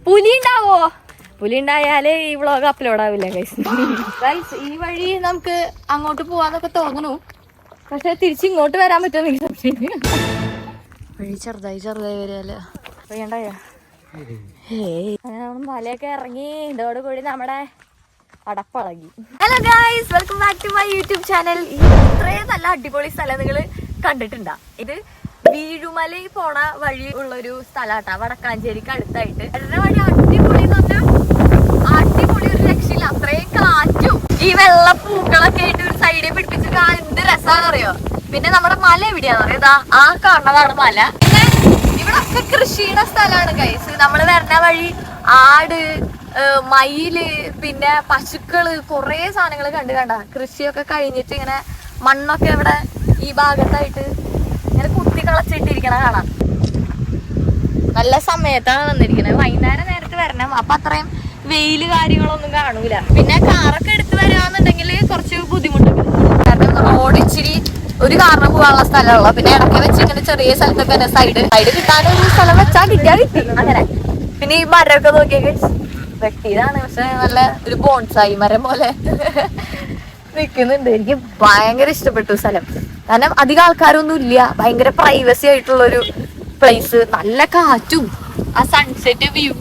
പുലി ഉണ്ടാവോ? പുലി ഉണ്ടായാല് ഈ വ്ളോഗ് അപ്ലോഡ് ആവില്ല ഗൈസ്. ഗൈസ് ഈ വഴി നമുക്ക് അങ്ങോട്ട് പോവാന്നൊക്കെ തോന്നുന്നു, പക്ഷെ തിരിച്ചിങ്ങോട്ട് വരാൻ പറ്റുമോ എനിക്ക് സംശയം. വഴി ചെറുതായി വരികയല്ലേ വേണ്ടയോ? അങ്ങനെ നമ്മൾ മലയൊക്കെ ഇറങ്ങി ഇതോടുകൂടി നമ്മുടെ അടപ്പളകി. Hello guys, welcome back to my YouTube channel. ഇത്രയും നല്ല അടിപൊളി സ്ഥലം നിങ്ങൾ കണ്ടിട്ടുണ്ടാ? ഇത് വീഴുമല പോണ വഴി ഉള്ളൊരു സ്ഥലാട്ടാ, വടക്കാഞ്ചേരിക്ക് അടുത്തായിട്ട്. വഴി അടിപൊളി എന്ന് പറഞ്ഞാൽ അടിപൊളി, ഒരു രക്ഷയില്ല. അത്രയും കാറ്റും ഈ വെള്ള പൂക്കളൊക്കെ ആയിട്ട് ഒരു സൈഡിൽ പിടിപ്പിച്ച് എന്ത് രസാന്നറിയോ. പിന്നെ നമ്മുടെ മല എവിടെയാന്ന് പറയാ, ഇതാ ആ കാണുന്നതാണ് മല. പിന്നെ ഇവിടെ ഒക്കെ കൃഷിയുടെ സ്ഥലമാണ് ഗൈസ്. നമ്മള് വരുന്ന വഴി ആട്, മയില്, പിന്നെ പശുക്കള്, കൊറേ സാധനങ്ങൾ കണ്ട കൃഷിയൊക്കെ കഴിഞ്ഞിട്ട് ഇങ്ങനെ മണ്ണൊക്കെ ഇവിടെ ഈ ഭാഗത്തായിട്ട് ഇങ്ങനെ കുത്തി കളച്ചിട്ടിരിക്കണ കാണാം. നല്ല സമയത്താണ് വന്നിരിക്കുന്നത്, വൈകുന്നേരം നേരത്ത് വരണം. അപ്പൊ അത്രയും വെയില് കാര്യങ്ങളൊന്നും കാണൂല. പിന്നെ കാറൊക്കെ എടുത്ത് വരാന്നുണ്ടെങ്കിൽ കുറച്ച് ബുദ്ധിമുട്ടുണ്ട്, കാരണം റോഡ് ഇച്ചിരി ഒരു കാറിന് പോകാനുള്ള സ്ഥലമുള്ള. പിന്നെ ഇടയ്ക്ക് വെച്ചിങ്ങനെ ചെറിയ സ്ഥലത്തൊക്കെ സൈഡ് കിട്ടാനൊരു സ്ഥലം വെച്ചാൽ കിട്ടിയാ കിട്ടി അങ്ങനെ. പിന്നെ ഈ മരമൊക്കെ നോക്കിയൊക്കെ വെട്ടിയതാണ്, പക്ഷെ നല്ല ഒരു ബോൺസായി മരം പോലെ നിൽക്കുന്നുണ്ട്. എനിക്ക് ഭയങ്കര ഇഷ്ടപ്പെട്ടു സ്ഥലം, കാരണം അധികം ആൾക്കാരൊന്നും ഇല്ല, ഭയങ്കര പ്രൈവസി ആയിട്ടുള്ളൊരു പ്ലേസ്, നല്ല കാറ്റും ആ സൺസെറ്റ് വ്യൂ.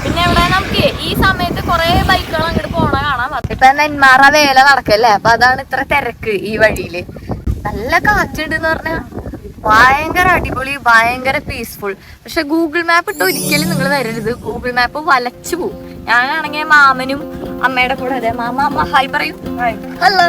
പിന്നെ ഇവിടെ നമുക്ക് ഈ സമയത്ത് കുറെ ബൈക്കുകൾ അങ്ങോട്ട് പോണ കാണാം. ഇപ്പൊ നെന്മാറ വേല നടക്കല്ലേ, അപ്പൊ അതാണ് ഇത്ര തിരക്ക് ഈ വഴിയില്. നല്ല കാറ്റുണ്ടെന്ന് പറഞ്ഞാൽ ഭയങ്കര അടിപൊളി, ഭയങ്കര പീസ്ഫുൾ. പക്ഷെ ഗൂഗിൾ മാപ്പ് ഇട്ട് ഒരിക്കലും നിങ്ങൾ വരരുത്, ഗൂഗിൾ മാപ്പ് വലച്ചു പോവും. ഞാനാണെങ്കിൽ മാമനും അമ്മയുടെ കൂടെ അതെ മാമ ഹായ് പറയും, ഹലോ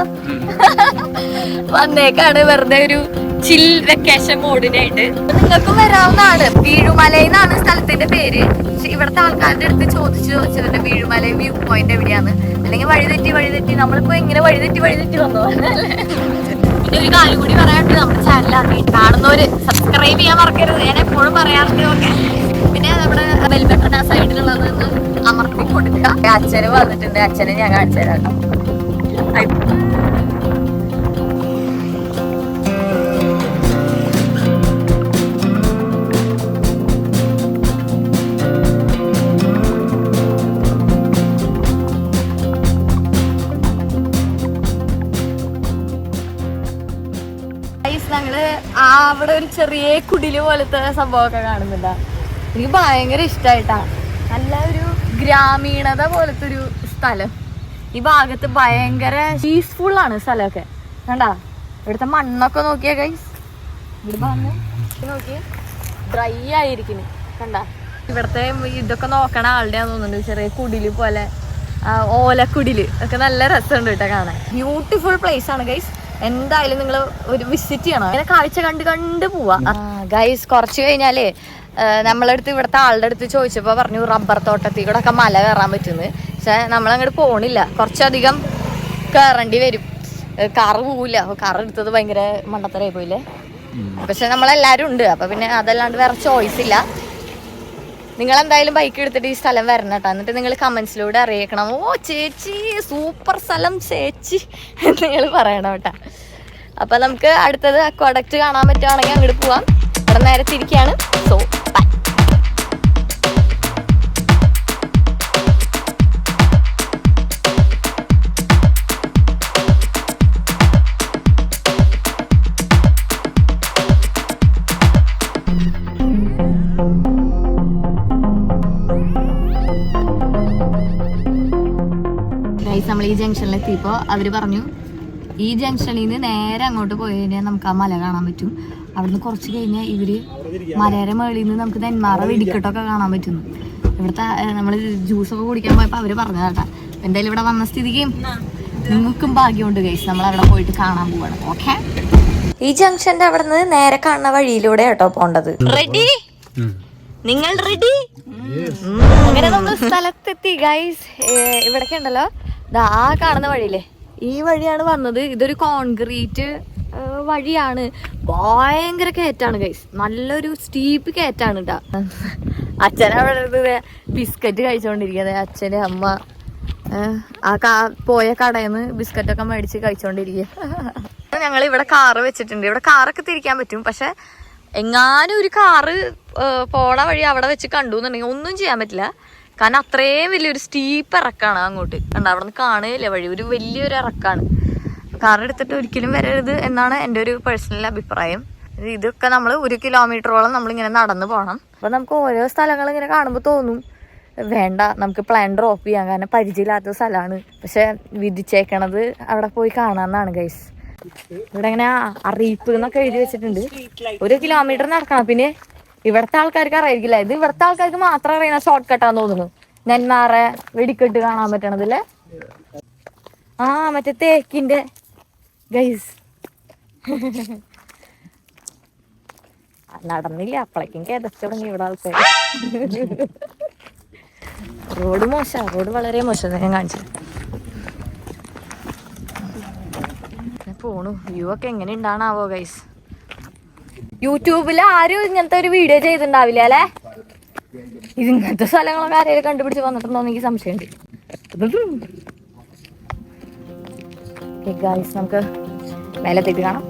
വന്നേക്കാണ് വെറുതെ ഒരു ചിൽ വെക്കേഷൻ മോഡിനായിട്ട്. നിങ്ങൾക്കും വരാവുന്നതാണ്. വീഴുമലയെന്നാണ് സ്ഥലത്തിന്റെ പേര്. പക്ഷെ ഇവിടുത്തെ ആൾക്കാരുടെ അടുത്ത് ചോദിച്ചിട്ടുണ്ട് വീഴുമല വ്യൂ പോയിന്റ് എവിടെയാന്ന്. അല്ലെങ്കിൽ വഴിതെറ്റി നമ്മളിപ്പോ എങ്ങനെ വഴിതെറ്റി വന്നു. പിന്നെ ഒരു കാര്യം കൂടി പറയാനുണ്ട്, നമ്മുടെ ചാനൽ കാണുന്നവര് സബ്സ്ക്രൈബ് ചെയ്യാൻ മറക്കരുത്, ഞാൻ എപ്പോഴും പറയാറുണ്ട്. ഓക്കെ, പിന്നെ നമ്മുടെ ബെൽ ബട്ടൺ ആ സൈഡിലുള്ളത് അമർത്തി കൊടുക്കുക. അച്ഛന് വന്നിട്ടുണ്ട്, അച്ഛനെ ഞാൻ കാണിച്ചു തരാം. ഞങ്ങള് അവിടെ ഒരു ചെറിയ കുടില് പോലത്തെ സംഭവമൊക്കെ കാണുന്നുണ്ടാ. എനിക്ക് ഭയങ്കര ഇഷ്ടായിട്ടാ. നല്ല ഒരു ഗ്രാമീണത പോലത്തെ ഒരു സ്ഥലം. ഈ ഭാഗത്ത് ഭയങ്കര പീസ്ഫുൾ ആണ് സ്ഥലമൊക്കെ. കണ്ടാ ഇവിടുത്തെ മണ്ണൊക്കെ നോക്കിയാ ഗൈസ്, ഇവിടെ വന്ന് നോക്കിയേ ഡ്രൈ ആയിരിക്കുന്നു. കണ്ടാ ഇവിടുത്തെ ഇതൊക്കെ നോക്കണ ആളുടെയാന്ന് തോന്നുന്നുണ്ട്, ചെറിയ കുടില് പോലെ, ഓലക്കുടില് ഒക്കെ. നല്ല രസമുണ്ട് കേട്ടോ കാണാൻ. ബ്യൂട്ടിഫുൾ പ്ലേസ് ആണ് ഗൈസ്. എന്തായാലും നിങ്ങൾ ഒരു വിസിറ്റ് ചെയ്യണം. അങ്ങനെ കാഴ്ച കണ്ട് പോവാ ഗൈസ്. കുറച്ച് കഴിഞ്ഞാലേ നമ്മളടുത്ത് ഇവിടുത്തെ ആളുടെ അടുത്ത് ചോദിച്ചപ്പോ പറഞ്ഞു റബ്ബർ തോട്ടത്തിൽ കൂടെ ഒക്കെ മല കയറാൻ പറ്റുന്നു. പക്ഷെ നമ്മളങ്ങോട്ട് പോണില്ല, കുറച്ചധികം കയറേണ്ടി വരും. കാറ് പോവില്ല, കാർ എടുത്തത് ഭയങ്കര മണ്ടത്തരായി പോയില്ലേ. പക്ഷെ നമ്മളെല്ലാരും ഉണ്ട്, അപ്പൊ പിന്നെ അതല്ലാണ്ട് വേറെ ചോയ്സ് ഇല്ല. നിങ്ങൾ എന്തായാലും ബൈക്ക് എടുത്തിട്ട് ഈ സ്ഥലം വരണം കേട്ടോ. എന്നിട്ട് നിങ്ങൾ കമന്റ്സിലൂടെ അറിയിക്കണം, ഓ ചേച്ചി സൂപ്പർ സ്ഥലം ചേച്ചി എന്ന് നിങ്ങൾ പറയണം കേട്ടോ. അപ്പൊ നമുക്ക് അടുത്തത് അക്വാഡക്റ്റ് കാണാൻ പറ്റുവാണെങ്കിൽ അങ്ങോട്ട് പോവാം. അവിടെ നേരെ തിരിക്കുകയാണ്. So by. നമ്മൾ ഈ ജംഗ്ഷനിൽ എത്തിയപ്പോ അവര് പറഞ്ഞു ഈ ജംഗ്ഷനിൽ നിന്ന് നേരെ അങ്ങോട്ട് പോയി കഴിഞ്ഞാൽ നമുക്ക് ആ മല കാണാൻ പറ്റും. അവിടുന്ന് കുറച്ച് കഴിഞ്ഞാൽ ഇവര് മലയുടെ മേളിൽ നിന്ന് നമുക്ക് നെന്മാറ വെടിക്കെട്ടൊക്കെ കാണാൻ പറ്റുന്നു. ഇവിടുത്തെ നമ്മള് ജ്യൂസൊക്കെ കുടിക്കാൻ പോയപ്പോ അവര് പറഞ്ഞതാട്ടാ. എന്തായാലും ഇവിടെ വന്ന സ്ഥിതിക്കും നിങ്ങൾക്കും ഭാഗ്യമുണ്ട് ഗൈസ്, നമ്മൾ അവിടെ പോയിട്ട് കാണാൻ പോവാണ്. ഓക്കെ, ഈ ജംഗ്ഷന്റെ അവിടെ നിന്ന് നേരെ കാണുന്ന വഴിയിലൂടെ കേട്ടോ പോണ്ടത്. റെഡി? നിങ്ങൾ റെഡി? അങ്ങനെ നമ്മൾ സ്ഥലത്തെത്തി ഗൈസ്. ഇവിടൊക്കെ ഉണ്ടല്ലോ ആ കാണുന്ന വഴിയില്ലേ, ഈ വഴിയാണ് വന്നത്. ഇതൊരു കോൺക്രീറ്റ് വഴിയാണ്, ഭയങ്കര കയറ്റാണ് ഗൈസ്, നല്ലൊരു സ്റ്റീപ്പ് കയറ്റാണ് കേട്ടാ. അച്ഛനവിടെ ബിസ്ക്കറ്റ് കഴിച്ചോണ്ടിരിക്കുന്നത്. അച്ഛന് അമ്മ പോയ കടയിൽ നിന്ന് ബിസ്ക്കറ്റൊക്കെ മേടിച്ച് കഴിച്ചോണ്ടിരിക്കുക. ഞങ്ങൾ ഇവിടെ കാറ് വെച്ചിട്ടുണ്ട്. ഇവിടെ കാറൊക്കെ തിരിക്കാൻ പറ്റും, പക്ഷെ എങ്ങാനും ഒരു കാറ് പോണ വഴി അവിടെ വെച്ച് കണ്ടു എന്നുണ്ടെങ്കിൽ ഒന്നും ചെയ്യാൻ പറ്റില്ല. കാരണം അത്രയും വലിയൊരു സ്റ്റീപ്പ് ഇറക്കാണ് അങ്ങോട്ട്. കണ്ട അവിടെ നിന്ന് കാണുകയില്ല വഴി, ഒരു വലിയൊരു ഇറക്കാണ്. കാർ എടുത്തിട്ട് ഒരിക്കലും വരരുത് എന്നാണ് എൻ്റെ ഒരു പേഴ്സണൽ അഭിപ്രായം. ഇതൊക്കെ നമ്മൾ 1 കിലോമീറ്ററോളം നമ്മളിങ്ങനെ നടന്നു പോകണം. അപ്പോൾ നമുക്ക് ഓരോ സ്ഥലങ്ങൾ ഇങ്ങനെ കാണുമ്പോൾ തോന്നും വേണ്ട നമുക്ക് പ്ലാൻ ഡ്രോപ്പ് ചെയ്യാം, കാരണം പരിചയമില്ലാത്ത സ്ഥലമാണ്. പക്ഷെ വിധിച്ചേക്കണത് അവിടെ പോയി കാണാമെന്നാണ് ഗൈസ്. ഇവിടെ ഇങ്ങനെ അറിയിപ്പ് എന്നൊക്കെ എഴുതി വെച്ചിട്ടുണ്ട്. 1 കിലോമീറ്റർ നടക്കണം. പിന്നെ ഇവിടുത്തെ ആൾക്കാർക്ക് അറിയിക്കില്ല, ഇത് ഇവിടുത്തെ ആൾക്കാർക്ക് മാത്രം അറിയുന്ന ഷോർട്ട് കട്ടാന്ന് തോന്നുന്നു. നെന്മാറെ വെടിക്കെട്ട് കാണാൻ പറ്റണതില്ലേ. ആ മറ്റേ തേക്കിന്റെ ഗൈസ് നടന്നില്ല, അപ്പളേക്കും കിതച്ചു തുടങ്ങി ഇവിടെ ആൾക്കാർ. റോഡ് മോശം, റോഡ് വളരെ മോശം. ഞാൻ കാണിച്ചു പോണു. വ്യൂ ഒക്കെ എങ്ങനെ ഉണ്ടാണാവോ ഗൈസ്. യൂട്യൂബിൽ ആരും ഇങ്ങനത്തെ ഒരു വീഡിയോ ചെയ്തിട്ടുണ്ടാവില്ല അല്ലെ. ഇത് ഇങ്ങനത്തെ സ്ഥലങ്ങളൊക്കെ ആരെയും കണ്ടുപിടിച്ച് വന്നിട്ടുണ്ടോ എന്ന് എനിക്ക് സംശയമുണ്ട്. ഗൈസ് നമുക്ക് മേലെത്തിട്ട് കാണാം.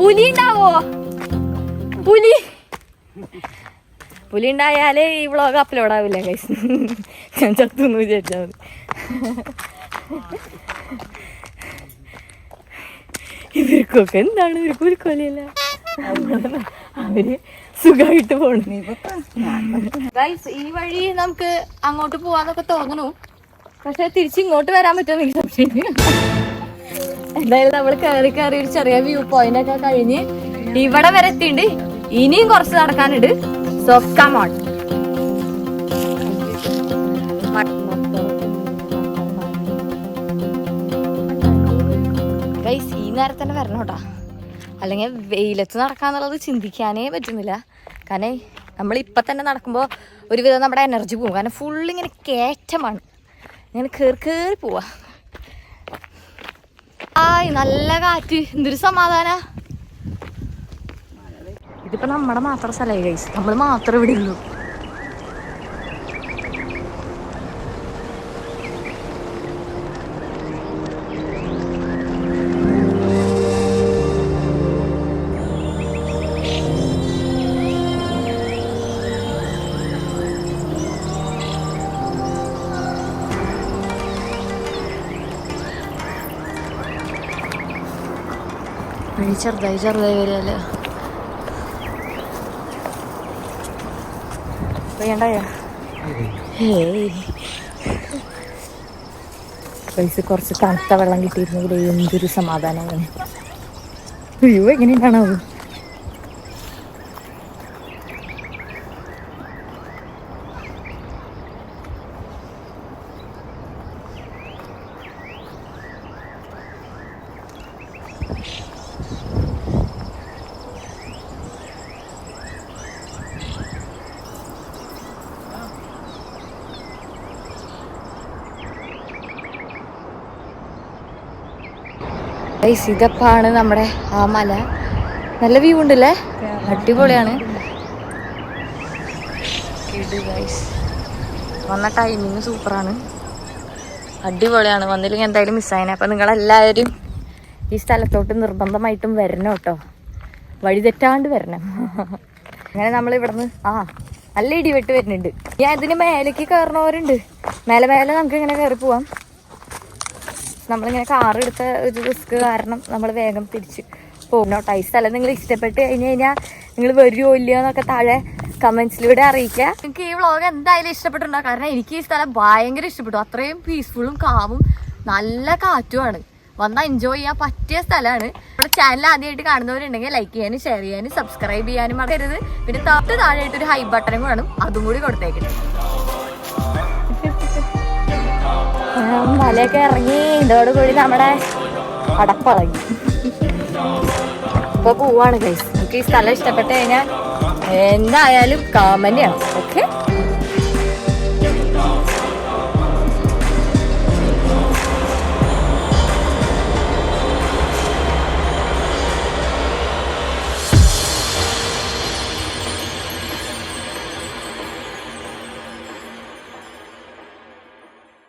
പുലി ഉണ്ടാവോ? പുലി ഉണ്ടായാലേ ഈ വ്ളോഗ് അപ്ലോഡ് ആവില്ല ഗൈസ്. ഞാൻ ചത്തുന്ന് വിചാരിച്ചാൽ മതി. ഇവർക്കൊക്കെ എന്താണ്, ഒരു കുരുക്കൊലയല്ല, അവര് സുഖമായിട്ട് പോണു. ഗൈസ് ഈ വഴി നമുക്ക് അങ്ങോട്ട് പോവാന്നൊക്കെ തോന്നണു, പക്ഷെ തിരിച്ചിങ്ങോട്ട് വരാൻ പറ്റുമെന്ന് എനിക്ക് സംശയം. എന്തായാലും നമ്മൾ കയറി ഒരു ചെറിയ വ്യൂ പോയിന്റ് ഒക്കെ കഴിഞ്ഞ് ഇവിടെ വരെ എത്തിണ്ട്. ഇനിയും കുറച്ച് നടക്കാനുണ്ട്. So come on. ഗൈസ് ഈ നേരത്തെ തന്നെ വരണം കേട്ടോ, അല്ലെങ്കിൽ വെയിലത്ത് നടക്കാന്നുള്ളത് ചിന്തിക്കാനേ പറ്റുന്നില്ല. കാരണം നമ്മളിപ്പം തന്നെ നടക്കുമ്പോൾ ഒരുവിധം നമ്മുടെ എനർജി പോകും. കാരണം ഫുള്ളിങ്ങനെ കയറ്റമാണ്, ഇങ്ങനെ കയറി പോവാ. ആയി നല്ല കാറ്റ്, എന്തൊരു സമാധാന. ഇതിപ്പോ നമ്മുടെ മാത്രം സ്ഥലമായി ഗൈസ്, നമ്മൾ മാത്രമേ ഇവിടെ ഉള്ളൂ. ചെറുതായി വരികയല്ലേ. വേണ്ടായ പൈസ കുറച്ച് തണുത്ത വെള്ളം കിട്ടിയിരുന്നെങ്കിൽ എന്തൊരു സമാധാനമാണ്. വ്യൂ എങ്ങനെയാണോ. ഇതപ്പാണ് നമ്മുടെ ആ മല. നല്ല വ്യൂ ഉണ്ടല്ലേ, അടിപൊളിയാണ്. വന്ന ടൈമിങ് സൂപ്പറാണ്, അടിപൊളിയാണ്. വന്നില്ലെങ്കിൽ എന്തായാലും മിസ്സായനെ. അപ്പം നിങ്ങളെല്ലാവരും ഈ സ്ഥലത്തോട്ട് നിർബന്ധമായിട്ടും വരണം കേട്ടോ, വഴി തെറ്റാണ്ട് വരണം. അങ്ങനെ നമ്മൾ ഇവിടുന്ന് നല്ല ഇടിവെട്ട് വരുന്നുണ്ട്. ഞാൻ ഇതിന് മേലേക്ക് കയറണവരുണ്ട്, മേലെ നമുക്ക് ഇങ്ങനെ കയറി പോവാം. നമ്മളിങ്ങനെ കാർ എടുത്ത ഒരു റിസ്ക് കാരണം നമ്മൾ വേഗം തിരിച്ച് പോകണം കേട്ടോ. ഈ സ്ഥലം നിങ്ങൾ ഇഷ്ടപ്പെട്ട് കഴിഞ്ഞാൽ നിങ്ങൾ വരുമോ ഇല്ലയോ എന്നൊക്കെ താഴെ കമൻസിലൂടെ അറിയിക്കുക. എനിക്ക് ഈ വ്ളോഗ് എന്തായാലും ഇഷ്ടപ്പെട്ടിട്ടുണ്ടാകും, കാരണം എനിക്ക് ഈ സ്ഥലം ഭയങ്കര ഇഷ്ടപ്പെട്ടു. അത്രയും പീസ്ഫുള്ളും കാമും നല്ല കാറ്റുമാണ്. വന്നാൽ എൻജോയ് ചെയ്യാൻ പറ്റിയ സ്ഥലമാണ്. നമ്മുടെ ചാനൽ ആദ്യമായിട്ട് കാണുന്നവരുണ്ടെങ്കിൽ ലൈക്ക് ചെയ്യാനും ഷെയർ ചെയ്യാനും സബ്സ്ക്രൈബ് ചെയ്യാനും മറക്കരുത്. പിന്നെ തൊട്ട് താഴെയായിട്ടൊരു ഹൈ ബട്ടനും വേണം, അതും കൂടി കൊടുത്തേക്കിട്ട്. മലയൊക്കെ ഇറങ്ങി ഇതോടുകൂടി നമ്മുടെ അടപ്പളങ്ങി. ഇപ്പൊ പോവാണ് ഗൈസ്. നമുക്ക് ഈ സ്ഥലം ഇഷ്ടപ്പെട്ട് കഴിഞ്ഞാൽ എന്തായാലും കമന്റ് ചെയ്യണം. ഓക്കെ.